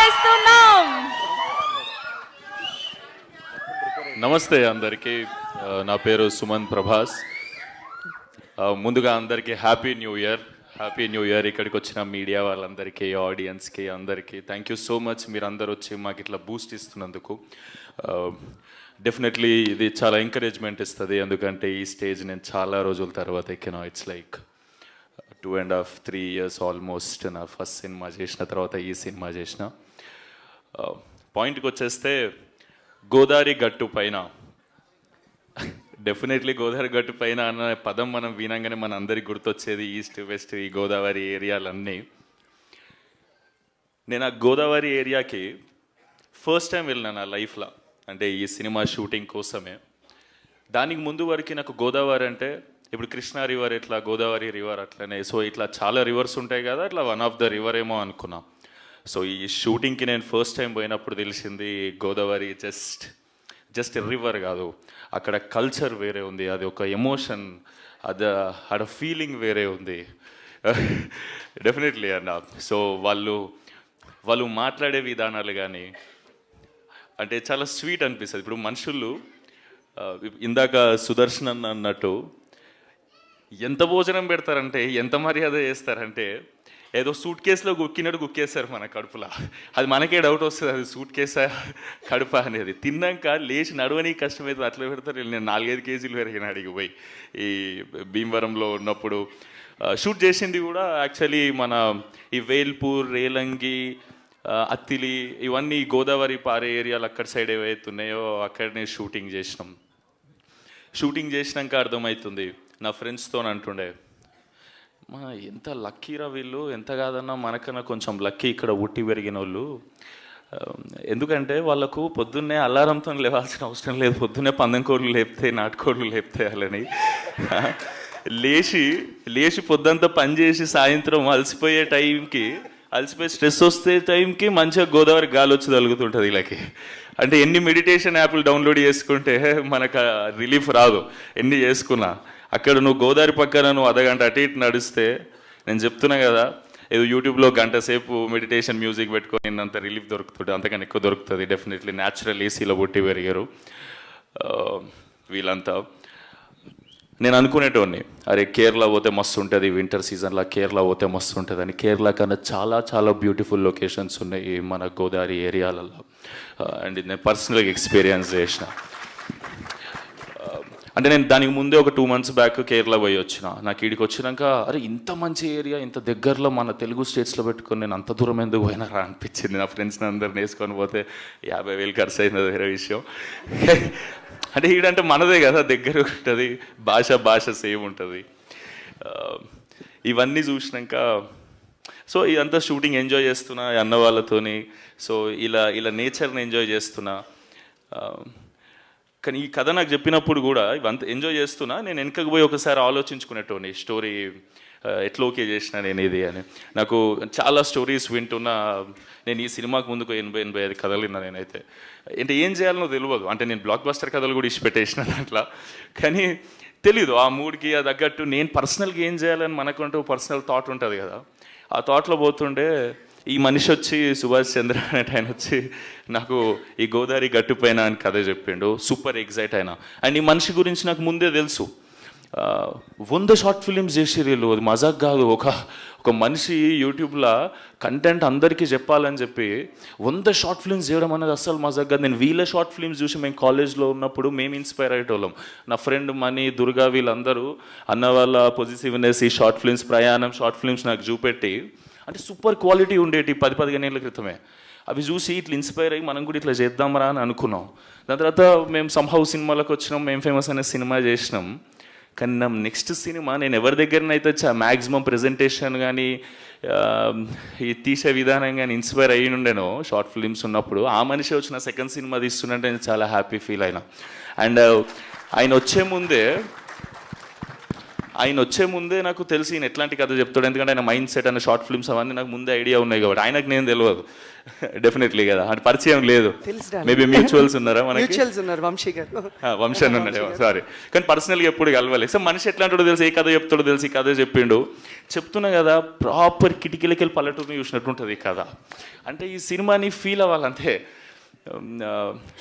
చేస్తున్నాం. నమస్తే అందరికీ. నా పేరు సుమన్ ప్రభాస్. ముందుగా అందరికీ happy new year. Happy new year. ఇక్కడికి వచ్చిన మీడియా వాళ్ళందరికీ, ఆడియన్స్కి అందరికీ థ్యాంక్ యూ సో మచ్. మీరు అందరు వచ్చి మాకు ఇట్లా బూస్ట్ ఇస్తున్నందుకు. డెఫినెట్లీ ఇది చాలా ఎంకరేజ్మెంట్ ఇస్తుంది, ఎందుకంటే ఈ స్టేజ్ నేను చాలా రోజుల తర్వాత ఎక్కినా. It's like 2.5-3 years almost. నా ఫస్ట్ సినిమా చేసిన తర్వాత ఈ సినిమా చేసిన. పాయింట్కి వచ్చేస్తే గోదావరి గట్టు పైన, డెఫినెట్లీ గోదావరి గట్టు పైన అన్న పదం మనం వినంగానే మన అందరికి గుర్తొచ్చేది ఈస్ట్ వెస్ట్, ఈ గోదావరి ఏరియాలన్నీ. నేను ఆ గోదావరి ఏరియాకి ఫస్ట్ టైం వెళ్ళినా నా లైఫ్లో, అంటే ఈ సినిమా షూటింగ్ కోసమే. దానికి ముందు వరకు నాకు గోదావరి అంటే ఇప్పుడు కృష్ణా రివర్ ఎట్లా, గోదావరి రివర్ అట్లనే, సో ఇట్లా చాలా రివర్స్ ఉంటాయి కదా, అట్లా వన్ ఆఫ్ ద రివర్ ఏమో అనుకున్నా. సో ఈ షూటింగ్కి నేను ఫస్ట్ టైం పోయినప్పుడు తెలిసింది గోదావరి జస్ట్ రివర్ కాదు, అక్కడ కల్చర్ వేరే ఉంది, అది ఒక ఎమోషన్, ఆడ ఫీలింగ్ వేరే ఉంది. డెఫినెట్లీ అన్న. సో వాళ్ళు మాట్లాడే విధానాలు కానీ అంటే చాలా స్వీట్ అనిపిస్తుంది. ఇప్పుడు మనుషులు ఇందాక సుదర్శన్ అన్నట్టు ఎంత భోజనం పెడతారంటే, ఎంత మర్యాద చేస్తారంటే, ఏదో సూట్ కేసులో గుక్కినట్టు గుక్కేస్తారు మన కడుపులో. అది మనకే డౌట్ వస్తుంది, అది సూట్ కేసా కడుప అనేది. తిన్నాక లేచి నడవని కష్టమవుతుంది, అట్లా పెడతారు. నేను 4-5 కేజీలు పెరిగిన అడిగి పోయి ఈ భీమవరంలో ఉన్నప్పుడు. షూట్ చేసింది కూడా యాక్చువల్లీ మన ఈ వేల్పూర్, రేలంగి, అత్తిలి, ఇవన్నీ గోదావరి పారే ఏరియాలు అక్కడ సైడ్ ఏవైతే ఉన్నాయో అక్కడనే షూటింగ్ చేసినాం. షూటింగ్ చేసినాక అర్థమవుతుంది, నా ఫ్రెండ్స్తో అంటుండే, మా ఎంత లక్కీరా వీళ్ళు, ఎంత కాదన్నా మనకన్నా కొంచెం లక్కీ ఇక్కడ ఉట్టి పెరిగిన వాళ్ళు. ఎందుకంటే వాళ్ళకు పొద్దున్నే అలారంతో లేవాల్సిన అవసరం లేదు, పొద్దున్నే పందెంకోళ్ళు లేపితే, నాటుకోళ్ళు లేపితే వాళ్ళని లేచి పొద్దంతా పనిచేసి సాయంత్రం అలసిపోయి స్ట్రెస్ వస్తే టైంకి మంచిగా గోదావరి గాలి వచ్చి తగులుతుంటుంది వీళ్ళకి. అంటే ఎన్ని మెడిటేషన్ యాప్లు డౌన్లోడ్ చేసుకుంటే మనకు రిలీఫ్ రాదు, ఎన్ని చేసుకున్నా. అక్కడ నువ్వు గోదావరి పక్కన నువ్వు అర్ధగంట అటు ఇటు నడిస్తే, నేను చెప్తున్నా కదా, ఏదో యూట్యూబ్లో గంట సేపు మెడిటేషన్ మ్యూజిక్ పెట్టుకొని అంత రిలీఫ్ దొరుకుతుంది, అంతకన్నా ఎక్కువ దొరుకుతుంది. డెఫినెట్లీ న్యాచురల్ ఏసీలో పుట్టి పెరిగారు వీళ్ళంతా. నేను అనుకునేటోడిని, అరే కేరళ పోతే మస్తు ఉంటుంది, వింటర్ సీజన్లో కేరళ పోతే మస్తు ఉంటుంది అని. కేరళ కన్నా చాలా చాలా బ్యూటిఫుల్ లొకేషన్స్ ఉన్నాయి మన గోదావరి ఏరియాలలో. అండ్ నేను పర్సనల్గా ఎక్స్పీరియన్స్ చేసిన. అంటే నేను దానికి ముందే ఒక 2 months బ్యాక్ కేరళ పోయి వచ్చిన. నాకు ఈడికి వచ్చినాక అరే ఇంత మంచి ఏరియా, ఇంత దగ్గరలో మన తెలుగు స్టేట్స్లో పెట్టుకొని నేను అంత దూరం ఎందుకు పోయినారా అనిపించింది. నా ఫ్రెండ్స్ని అందరిని వేసుకొని పోతే 50,000 ఖర్చు అయింది, వేరే విషయం. అంటే ఈడంటే మనదే కదా, దగ్గర ఉంటుంది, భాష సేమ్ ఉంటుంది. ఇవన్నీ చూసినాక సో ఇదంతా షూటింగ్ ఎంజాయ్ చేస్తున్నా అన్న వాళ్ళతోని. సో ఇలా నేచర్ని ఎంజాయ్ చేస్తున్నా. కానీ ఈ కథ నాకు చెప్పినప్పుడు కూడా ఇవంతా ఎంజాయ్ చేస్తున్నా, నేను వెనకకు పోయి ఒకసారి ఆలోచించుకునేటోని స్టోరీ ఎట్లా ఓకే చేసిన నేను ఇది అని. నాకు చాలా స్టోరీస్ వింటున్నా. నేను ఈ సినిమాకు ముందుకు 80-85 కథలు విన్నా నేనైతే. అంటే ఏం చేయాలనో తెలియదు. అంటే నేను బ్లాక్ బస్టర్ కథలు కూడా ఇచ్చిపెట్టేసిన దాంట్లో, కానీ తెలీదు ఆ మూడ్కి అది తగ్గట్టు నేను పర్సనల్గా ఏం చేయాలని మనకంటూ పర్సనల్ థాట్ ఉంటుంది కదా. ఆ థాట్లో పోతుండే ఈ మనిషి వచ్చి సుభాష్ చంద్ర అనేట ఆయన వచ్చి నాకు ఈ గోదావరి గట్టుపైన అని కథ చెప్పిండు. సూపర్ ఎగ్జైట్ అయినా. అండ్ ఈ మనిషి గురించి నాకు ముందే తెలుసు. 100 షార్ట్ ఫిలిమ్స్ చేసిర్రు, అది మజాక్ కాదు. ఒక మనిషి యూట్యూబ్లో కంటెంట్ అందరికీ చెప్పాలని చెప్పి 100 షార్ట్ ఫిల్మ్స్ చేయడం అనేది అస్సలు మజాక్ కాదు. నేను వీళ్ళ షార్ట్ ఫిల్మ్స్ చూసి మేము కాలేజ్లో ఉన్నప్పుడు మేము ఇన్స్పైర్ అయ్యేటోళ్ళం. నా ఫ్రెండ్ మనీ, దుర్గా, వీళ్ళందరూ అన్న వాళ్ళ పొజిటివ్నెస్, ఈ షార్ట్ ఫిల్మ్స్, ప్రయాణం షార్ట్ ఫిల్మ్స్ నాకు చూపెట్టి, అంటే సూపర్ క్వాలిటీ ఉండేటి 10-15 ఏళ్ళ క్రితమే. అవి చూసి ఇట్లా ఇన్స్పైర్ అయ్యి మనం కూడా ఇట్లా చేద్దామరా అని అనుకున్నాం. దాని తర్వాత మేము సంహవ్ సినిమాలకు వచ్చినాం, మేము ఫేమస్ అనే సినిమా చేసినాం. కానీ నా నెక్స్ట్ సినిమా నేను ఎవరి దగ్గరనైతే మ్యాక్సిమం ప్రెజెంటేషన్ కానీ ఈ తీసే విధానం కానీ ఇన్స్పైర్ అయ్యి ఉండేనో షార్ట్ ఫిలిమ్స్ ఉన్నప్పుడు, ఆ మనిషి వచ్చిన సెకండ్ సినిమా తీస్తున్నట్టు నేను చాలా హ్యాపీ ఫీల్ అయినా. అండ్ ఆయన వచ్చే ముందే ఆయన వచ్చే ముందే నాకు తెలిసి ఈయన ఎట్లాంటి కథ చెప్తాడు, ఎందుకంటే ఆయన మైండ్ సెట్ అనే షార్ట్ ఫిల్మ్స్ అవన్నీ నాకు ముందే ఐడియా ఉన్నాయి కాబట్టి ఆయనకు నేను తెలియదు డెఫినెట్లీ కదా, అంటే పరిచయం లేదు. మేబీ మ్యూచువల్స్ ఉన్నారా మనకి? వంశీ గారు, వంశన్ ఉన్నాడు, సారీ. కానీ పర్సనల్గా ఎప్పుడు కలవాలి. సో మనిషి ఎట్లాంటాడో తెలుసు, ఏ కథ చెప్తాడో తెలుసు, ఈ కథ చెప్పిండు. చెప్తున్నా కదా, ప్రాపర్ కిటికీలకి వెళ్ళి పల్లెటూరుని చూసినట్టు ఉంటుంది ఈ కథ. అంటే ఈ సినిమాని ఫీల్ అవ్వాలంటే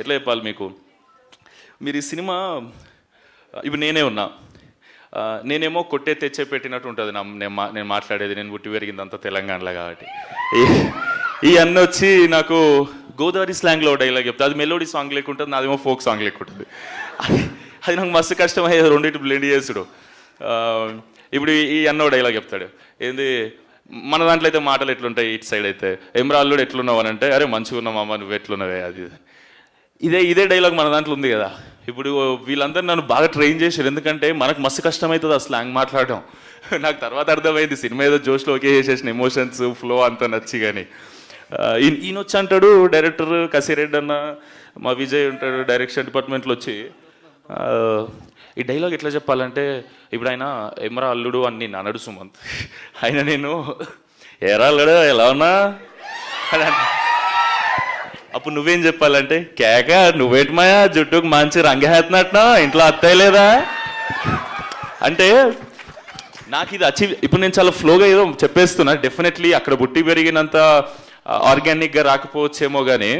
ఎట్లా చెప్పాలి మీకు, మీరు ఈ సినిమా ఇప్పుడు నేనే ఉన్నా, నేనేమో కొట్టే తెచ్చే పెట్టినట్టు ఉంటుంది నేను మాట్లాడేది, నేను పుట్టి పెరిగిందంతా తెలంగాణలో కాబట్టి. ఈ అన్న వచ్చి నాకు గోదావరి స్లాంగ్లో డైలాగ్ చెప్తా, అది మెలోడీ సాంగ్ లేకుంటుంది, నాదేమో ఫోక్ సాంగ్ లేకుంటుంది. అది నాకు మస్తు కష్టమయ్యేది రెండింటి బ్లెండ్ చేసుడు. ఇప్పుడు ఈ అన్న డైలాగ్ చెప్తాడు, ఏంది మన దాంట్లో అయితే మాటలు ఎట్లుంటాయి, ఇటు సైడ్ అయితే ఎమ్రాల్లుడు ఎట్లున్నావు అని అంటే, అరే మంచిగా ఉన్నామమ్మ నువ్వు ఎట్లున్నావే, అది ఇదే డైలాగ్ మన దాంట్లో ఉంది కదా. ఇప్పుడు వీళ్ళందరూ నన్ను బాగా ట్రైన్ చేశారు, ఎందుకంటే మనకు మస్తు కష్టమవుతుంది ఆ స్లాంగ్ మాట్లాడడం. నాకు తర్వాత అర్థమైంది, సినిమా ఏదో జోష్లో ఓకే చేసేసిన, ఎమోషన్స్ ఫ్లో అంతా నచ్చి. కానీ ఈయన వచ్చి అంటాడు, డైరెక్టర్ కసిరెడ్డి అన్న, మా విజయ్ ఉంటాడు డైరెక్షన్ డిపార్ట్మెంట్లో వచ్చి, ఈ డైలాగ్ ఎట్లా చెప్పాలంటే, ఇప్పుడు ఆయన ఎమరా అల్లుడు అని నేను అన్నాడు సుమంత్, ఆయన నేను ఎరా అల్లుడు ఎలా ఉన్నా అని అంటే, అప్పుడు నువ్వేం చెప్పాలంటే, కేక నువ్వేటి మాయా జుట్టుకు మంచి రంగేస్తున్నట్టు ఇంట్లో అత్తయ్య లేదా అంటే, నాకు ఇది అచీవ్. ఇప్పుడు నేను చాలా ఫ్లోగా ఏదో చెప్పేస్తున్నా, డెఫినెట్లీ అక్కడ పుట్టి పెరిగినంత ఆర్గానిక్గా రాకపోవచ్చేమో, కానీ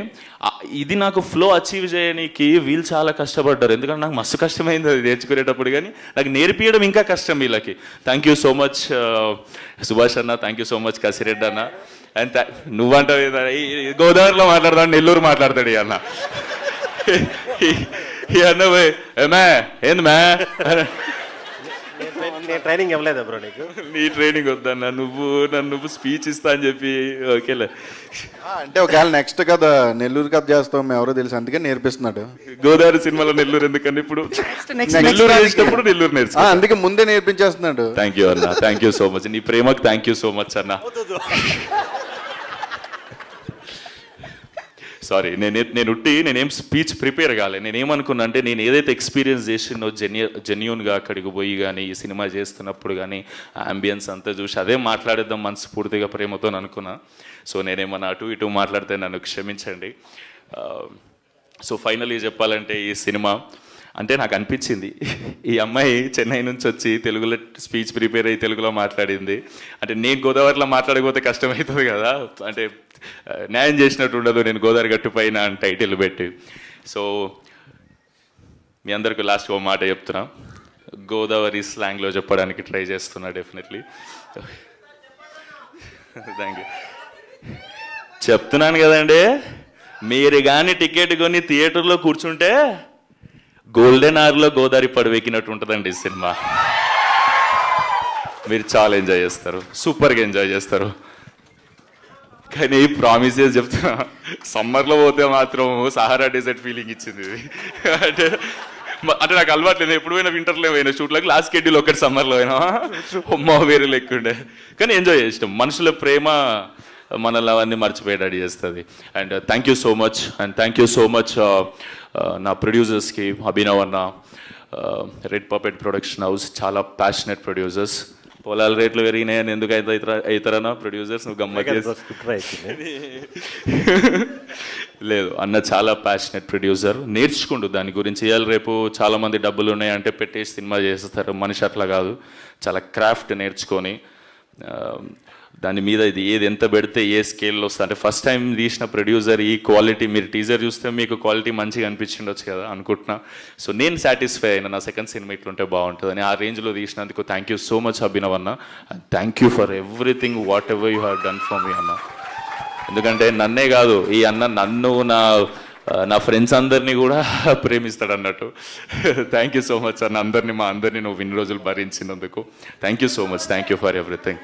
ఇది నాకు ఫ్లో అచీవ్ చేయడానికి వీళ్ళు చాలా కష్టపడ్డారు, ఎందుకంటే నాకు మస్తు కష్టమైంది అది నేర్చుకునేటప్పుడు. కానీ నాకు నేర్పించడం ఇంకా కష్టం వీళ్ళకి. Thank you so much Subhash అన్న, thank you so much Kasireddy అన్న. అండ్ నువ్వంటావు గోదావరిలో మాట్లాడతాడు, నెల్లూరు మాట్లాడతాడు ఈ అన్న. ఈ అన్న ఏమే ఏంది మే, ట్రైనింగ్ ఇవ్వలేదా బ్రో నీకు? నీ ట్రైనింగ్ వద్దన్న, నువ్వు స్పీచ్ ఇస్తా అని చెప్పి ఓకేలే. అంటే ఒకవేళ నెక్స్ట్ కథ నెల్లూరు కథ చేస్తాం ఎవరో తెలుసు, అందుకే నేర్పిస్తున్నాడు. గోదావరి సినిమాలో నెల్లూరు ఎందుకని ఇప్పుడు నెల్లూరు వేసినప్పుడు నెల్లూరు నేర్చు, అందుకే ముందే నేర్పించేస్తున్నాడు. థ్యాంక్ యూ అన్న, థ్యాంక్ యూ సో మచ్, నీ ప్రేమకు థ్యాంక్ యూ సో మచ్ అన్న. సారీ, నేనేం స్పీచ్ ప్రిపేర్ కాలే. నేనేమనుకున్నా అంటే, నేను ఏదైతే ఎక్స్పీరియన్స్ చేసినో జెన్యూన్గా అక్కడికి పోయి కానీ ఈ సినిమా చేస్తున్నప్పుడు కానీ అంబియన్స్ అంతా చూసి అదే మాట్లాడేద్దాం మనస్ఫూర్తిగా ప్రేమతో అనుకున్నా. సో నేనేమన్నా అటు ఇటు మాట్లాడితే నన్ను క్షమించండి. సో ఫైనలీ చెప్పాలంటే, ఈ సినిమా అంటే నాకు అనిపించింది, ఈ అమ్మాయి చెన్నై నుంచి వచ్చి తెలుగులో స్పీచ్ ప్రిపేర్ అయ్యి తెలుగులో మాట్లాడింది అంటే, నేను గోదావరిలో మాట్లాడకపోతే కష్టమవుతుంది కదా, అంటే న్యాయం చేసినట్టు ఉండదు నేను గోదావరి గట్టు పైన అని టైటిల్ పెట్టి. సో మీ అందరికీ లాస్ట్ ఒక మాట చెప్తున్నా, గోదావరి స్లాంగ్లో చెప్పడానికి ట్రై చేస్తున్నా డెఫినెట్లీ. Thank you. చెప్తున్నాను కదండి, మీరు కానీ టికెట్ కొని థియేటర్లో కూర్చుంటే గోల్డెన్ అవర్లో గోదావరి పడవెక్కినట్టు ఉంటుందండి ఈ సినిమా. మీరు చాలా ఎంజాయ్ చేస్తారు, సూపర్గా ఎంజాయ్ చేస్తారు. కానీ ప్రామిసెస్ చెప్తున్నా, సమ్మర్లో పోతే మాత్రం సహారా డెజర్ట్ ఫీలింగ్ ఇచ్చింది ఇది. అంటే నాకు అలవాటు లేదు, ఎప్పుడు పోయినా వింటర్లో పోయినా షూట్లోకి, లాస్ట్ షెడ్యూల్ ఒకటి సమ్మర్లో అయినా అమ్మ వేరే లెక్కుండే. కానీ ఎంజాయ్ చేస్తాం, మనుషుల ప్రేమ మనల్ని అవన్నీ మర్చిపోయేటట్టు చేస్తుంది. And thank you so much, and thank you so much నా ప్రొడ్యూసర్స్కి, అభినవ్ అన్న, రెడ్ పపెట్ ప్రొడక్షన్ హౌస్, చాలా ప్యాషనెట్ ప్రొడ్యూసర్స్. పొలాల రేట్లు పెరిగినాయని ఎందుకు అవుతారన్నా ప్రొడ్యూసర్స్, నువ్వు గమ్మత్ లేదు అన్న, చాలా ప్యాషనెట్ ప్రొడ్యూసర్, నేర్చుకుంటూ దాని గురించి. ఇవాళ రేపు చాలామంది డబ్బులు ఉన్నాయంటే పెట్టేసి సినిమా చేస్తారు, మనిషి అట్లా కాదు, చాలా క్రాఫ్ట్ నేర్చుకొని దాని మీద ఇది ఏది ఎంత పెడితే ఏ స్కేల్లో వస్తుంది. అంటే ఫస్ట్ టైం తీసిన ప్రొడ్యూసర్ ఈ క్వాలిటీ, మీరు టీజర్ చూస్తే మీకు క్వాలిటీ మంచిగా అనిపించిండొచ్చు కదా అనుకుంటున్నా. సో నేను సాటిస్ఫై అయినా, నా సెకండ్ సినిమా ఇట్లుంటే బాగుంటుందని. ఆ రేంజ్లో తీసినందుకు thank you so much Abhinav అన్న, and thank you for everything whatever you have done for me అన్న. ఎందుకంటే నన్నే కాదు, ఈ అన్న నన్ను నా ఫ్రెండ్స్ అందరినీ కూడా ప్రేమిస్తాడు అన్నట్టు. థ్యాంక్ యూ సో మచ్ అన్న, మా అందరినీ నువ్వు ఇన్ని రోజులు భరించినందుకు thank you so much, thank you for everything.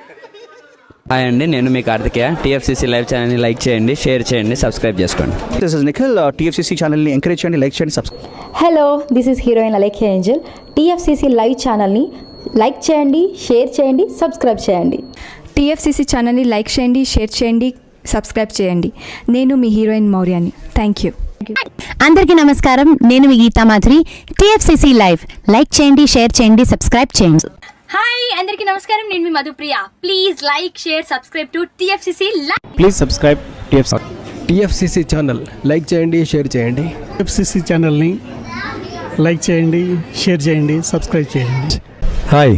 Hi అండి, నేను మీ కార్తికేయ. టీఎఫ్సీసీ లైవ్ ఛానల్ని లైక్ చేయండి, షేర్ చేయండి, సబ్స్క్రైబ్ చేసుకోండి. This is Nikhil. టీఎఫ్సీసీ ఛానల్ని ఎంకరేజ్ చేయండి, లైక్ చేయండి, subscribe. Hello, this is heroine Alekhya Angel. TFCC live ఛానల్ని లైక్ చేయండి, షేర్ చేయండి, సబ్స్క్రైబ్ చేయండి. టీఎఫ్సీసీ ఛానల్ని లైక్ చేయండి, షేర్ చేయండి, సబ్స్క్రైబ్ చేయండి. నేను మీ హీరోయిన్ మౌర్యాని. Thank you. అందరికీ నమస్కారం, నేను మీ Gita Madhuri. TFCC live like చేయండి, షేర్ చేయండి, సబ్స్క్రైబ్ చేయండి. హాయ్ అందరికీ నమస్కారం, నేను మీ Madhupriya. Please like, share, subscribe to TFCC live. Please subscribe TFCC channel. Like చేయండి, షేర్ చేయండి. టిఎఫ్సిసి ఛానల్ని లైక్ చేయండి, షేర్ చేయండి, సబ్స్క్రైబ్ చేయండి. Hi,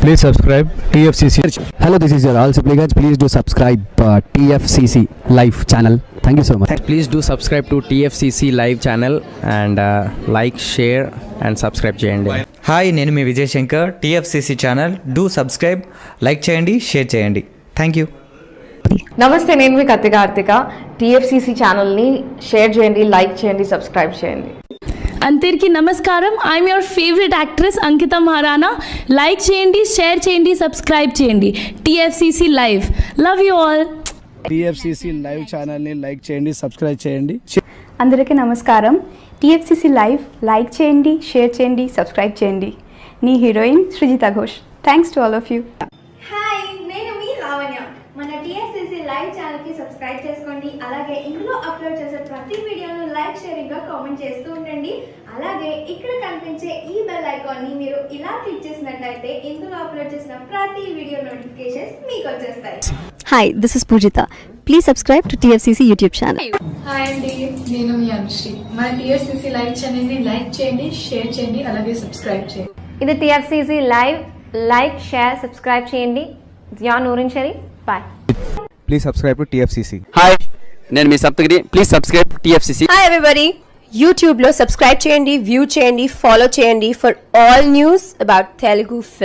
please subscribe TFCC. Hello, this is your all supplicants. Please do subscribe TFCC Live channel. Thank you so much. Please do subscribe to TFCC live channel and like, share and subscribe చేయండి. Hi, నేను మీ Vijay Shankar. TFCC channel do subscribe, like చేయండి, share చేయండి. Thank you. నమస్తే, నేను మీ Karthika. TFCC ఛానల్ని share చేయండి, లైక్ చేయండి, సబ్స్క్రైబ్ చేయండి. అందరికీ నమస్కారం, I'm your favourite actress Ankita Maharana. Like చేయండి, షేర్ చేయండి, సబ్స్క్రైబ్ చేయండి. TFCC live. Love you all. TFCC live ఛానల్ని లైక్ చేయండి, సబ్స్క్రైబ్ చేయండి. అందరికీ నమస్కారం. టీఎఫ్సిసి లైవ్ లైక్ చేయండి, షేర్ చేయండి, సబ్స్క్రైబ్ చేయండి. నీ heroine Srujitha Ghosh. Thanks to all of you. Hi, నేను మీ లావణ్య. మన టిఎఫ్సిసి లైవ్ ఛానల్కి సబ్స్క్రైబ్ చేసుకోండి. అలాగే ఇందులో అప్లోడ్ చేసే ప్రతి వీడియోను లైక్, షేరింగ్గా కామెంట్ చేస్తూ ఉండండి. అలాగే ఇక్కడ కనిపించే ఈ బెల్ ఐకాన్ని మీరు ఇలా క్లిక్ చేసినట్లయితే ఇందులో అప్లోడ్ చేసిన ప్రతి వీడియో నోటిఫికేషన్స్ మీకు వచ్చేస్తాయి. Hi, this is Poojitha. Please subscribe to TFCC YouTube channel. Hi అండి, నేను మీ అనుశ్రీ. మన టీఎఫ్సిసి లైవ్ ఛానల్ని లైక్ చేయండి, షేర్ చేయండి, అలాగే సబ్స్క్రైబ్ చేయండి. ఇది TFCC live. Like, share, subscribe చేయండి. Zia Noorin Shari. Bye. Please subscribe to TFCC. Hi, నేను మీ Saptagiri. Please subscribe TFCC. Hi everybody, యూట్యూబ్లో సబ్స్క్రైబ్ చేయండి, వ్యూ చేయండి, ఫాలో చేయండి for all news about Telugu film.